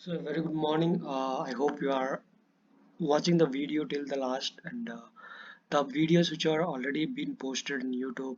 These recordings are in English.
So, very good morning. I hope you are watching the video till the last, and the videos which are already been posted in YouTube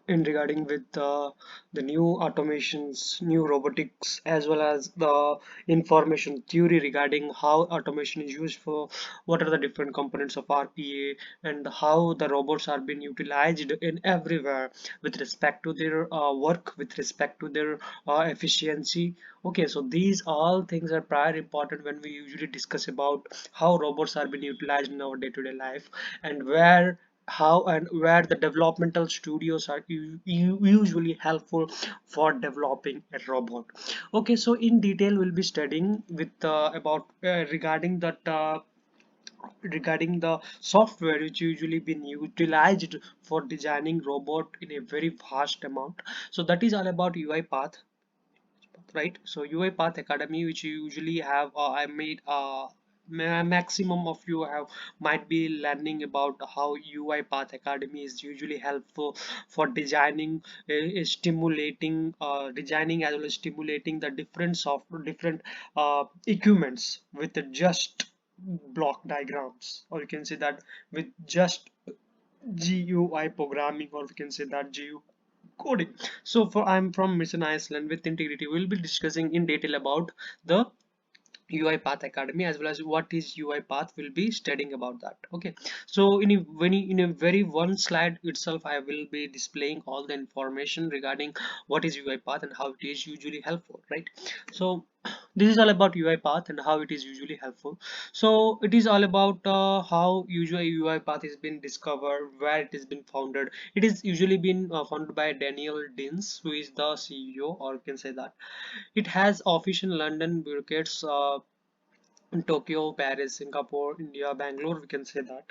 in regarding with the new automations, new robotics, as well as the information theory regarding how automation is used for what are the different components of RPA and how the robots are being utilized in everywhere with respect to their work, with respect to their efficiency. Okay, so these all things are prior important when we usually discuss about how robots are being utilized in our day-to-day life and where how and where the developmental studios are usually helpful for developing a robot. Okay, so in detail we'll be studying with about regarding that regarding the software which usually been utilized for designing robot in a very vast amount. So that is all about UiPath, right? So UiPath Academy, which you usually have, I made maximum of you have might be learning about how UiPath Academy is usually helpful for designing, stimulating, designing as well as stimulating the different software, different equipments with just block diagrams, or you can say that with just GUI programming, or we can say that GUI coding. So for I'm from Mission Iceland with integrity. We'll be discussing in detail about the UiPath Academy as well as what is UiPath. Will be studying about that. Okay. So in a very one slide itself, I will be displaying all the information regarding what is UiPath and how it is usually helpful, right? So this is all about UiPath and how it is usually helpful. So it is all about how usually UiPath has been discovered, where it has been founded. It is usually been founded by Daniel Dins, who is the CEO, or you can say that it has official London bureaucrats in Tokyo, Paris, Singapore, India, Bangalore, we can say that.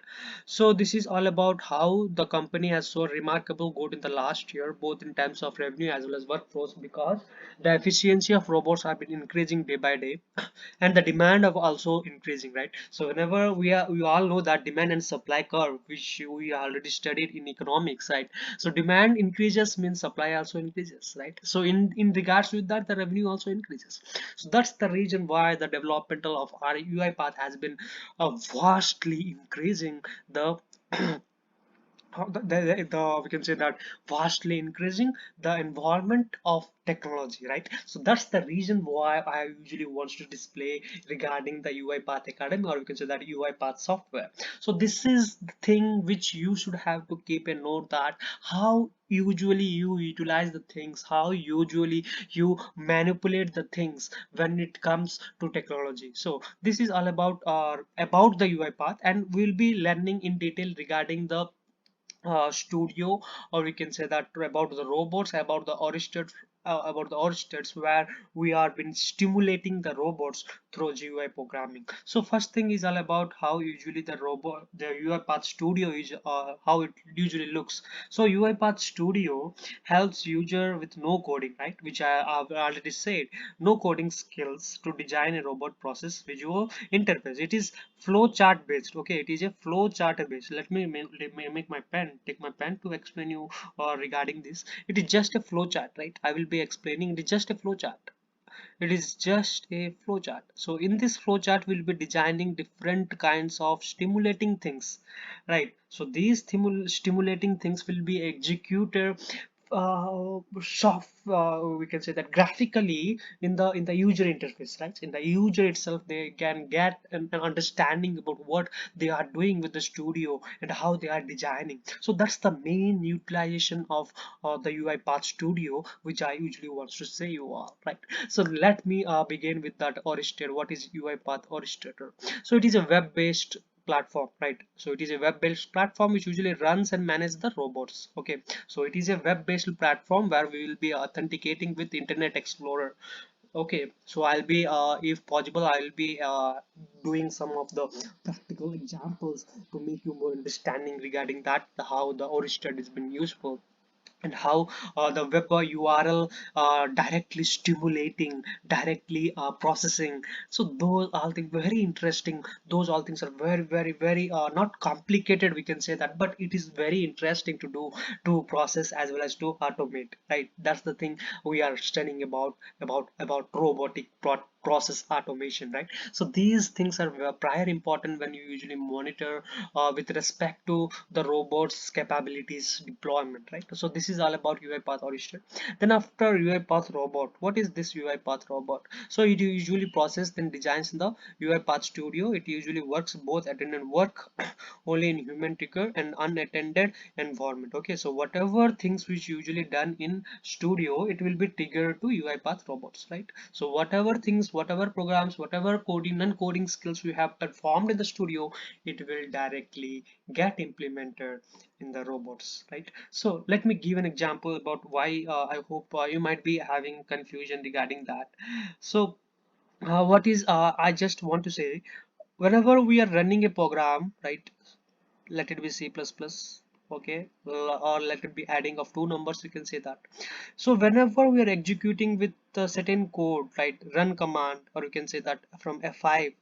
So this is all about how the company has so remarkable growth in the last year, both in terms of revenue as well as workforce, because the efficiency of robots have been increasing day by day, and the demand of also increasing, right? So whenever we all know that demand and supply curve, which we already studied in economics, right? So demand increases means supply also increases, right? So in regards with that, the revenue also increases. So that's the reason why the developmental of our UiPath has been vastly increasing the we can say that vastly increasing the involvement of technology, right? So that's the reason why I usually want to display regarding the UiPath Academy, or we can say that UiPath software. So this is the thing which you should have to keep a note, that how usually you utilize the things, how usually you manipulate the things when it comes to technology. So this is all about the UiPath, and we'll be learning in detail regarding the studio, or we can say that about the robots, about the orchestras where we are been stimulating the robots through GUI programming. So first thing is all about how usually the UiPath Studio is, how it usually looks. So UiPath Studio helps user with no coding, right? Which I have already said, no coding skills to design a robot process visual interface. It is flow chart based. Okay, it is a flow chart based. Let me make my pen, take my pen to explain you regarding this. It is just a flow chart, right? I will be explaining. It is just a flow chart. It is just a flow chart. So in this flow chart we'll be designing different kinds of stimulating things, right? So these stimulating things will be executed soft, we can say that graphically in the user interface, right? In the user itself, they can get an understanding about what they are doing with the studio and how they are designing. So that's the main utilization of the UiPath Studio, which I usually want to say you all, right? So let me begin with that orchestrator. What is UiPath orchestrator? So it is a web-based platform, right? So it is a web-based platform which usually runs and manages the robots. Okay, so it is a web-based platform where we will be authenticating with Internet Explorer. Okay, so I'll be if possible I'll be doing some of the practical examples to make you more understanding regarding that, how the orchestrator has been useful and how the web URL directly stimulating, directly processing. So those all things very interesting. Those all things are very, very, very not complicated, we can say that, but it is very interesting to do, to process as well as to automate, right? That's the thing we are studying about robotic process automation, right? So these things are prior important when you usually monitor with respect to the robots capabilities deployment, right? So this is all about UiPath original. Then after UiPath robot, what is this UiPath robot? So it usually process then designs in the UiPath studio. It usually works both attended work only in human trigger and unattended environment. Okay, so whatever things which usually done in studio, it will be triggered to UiPath robots, right? So whatever things, whatever programs, whatever coding and coding skills we have performed in the studio, it will directly get implemented in the robots, right? So let me give an example about why I hope you might be having confusion regarding that. So what is I just want to say, whenever we are running a program, right, let it be C++, okay, or let it be adding of two numbers, you can say that. So whenever we are executing with a certain code, right, run command, or you can say that from F5.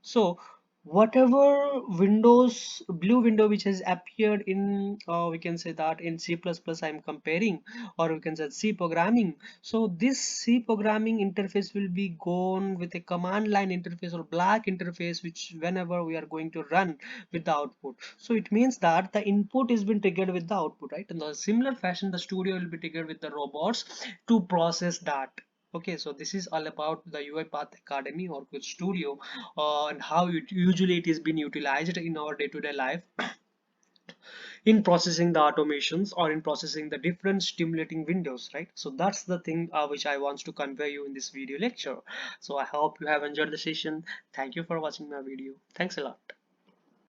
So whatever windows blue window which has appeared in we can say that in C++ I'm comparing, or we can say C programming. So this C programming interface will be gone with a command line interface or black interface, which whenever we are going to run with the output. So it means that the input is been triggered with the output, right? In the similar fashion, the studio will be triggered with the robots to process that. Okay, so this is all about the UiPath Academy or Good Studio, and how usually it is being utilized in our day-to-day life in processing the automations or in processing the different stimulating windows, right? So that's the thing which I want to convey you in this video lecture. So I hope you have enjoyed the session. Thank you for watching my video. Thanks a lot.